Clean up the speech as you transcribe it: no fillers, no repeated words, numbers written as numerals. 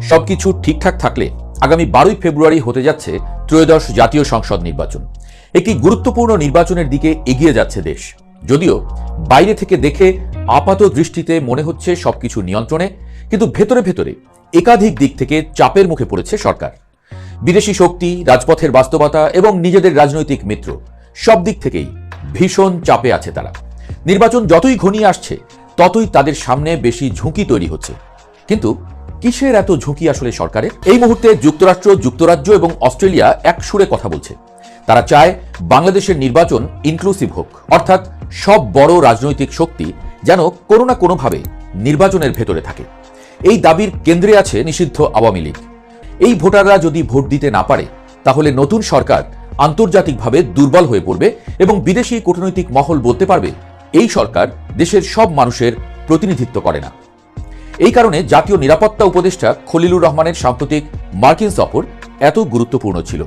সবকিছু ঠিকঠাক থাকলে আগামী 12ই ফেব্রুয়ারি হতে যাচ্ছে ত্রয়োদশ জাতীয় সংসদ নির্বাচন। একটি গুরুত্বপূর্ণ নির্বাচনের দিকে এগিয়ে যাচ্ছে দেশ। যদিও বাইরে থেকে দেখে আপাত দৃষ্টিতে মনে হচ্ছে সবকিছু নিয়ন্ত্রণে, কিন্তু ভেতরে ভেতরে একাধিক দিক থেকে চাপের মুখে পড়েছে সরকার। বিদেশি শক্তি, রাজপথের বাস্তবতা এবং নিজেদের রাজনৈতিক মিত্র সব দিক থেকেই ভীষণ চাপে আছে তারা। নির্বাচন যতই ঘনিয়ে আসছে ততই তাদের সামনে বেশি ঝুঁকি তৈরি হচ্ছে। কিন্তু কিসের এত ঝুঁকি আসলে সরকারের? এই মুহূর্তে যুক্তরাষ্ট্র, যুক্তরাজ্য এবং অস্ট্রেলিয়া এক সুরে কথা বলছে। তারা চায় বাংলাদেশের নির্বাচন ইনক্লুসিভ হোক, অর্থাৎ সব বড় রাজনৈতিক শক্তি যেন কোনো না কোনোভাবে নির্বাচনের ভেতরে থাকে। এই দাবির কেন্দ্রে আছে নিষিদ্ধ আওয়ামী লীগ। এই ভোটাররা যদি ভোট দিতে না পারে তাহলে নতুন সরকার আন্তর্জাতিকভাবে দুর্বল হয়ে পড়বে এবং বিদেশি কূটনৈতিক মহল বলতে পারবে এই সরকার দেশের সব মানুষের প্রতিনিধিত্ব করে না। এই কারণে জাতীয় নিরাপত্তা উপদেষ্টা খলিলুর রহমানের সাম্প্রতিক মার্কিন সফর এত গুরুত্বপূর্ণ ছিল।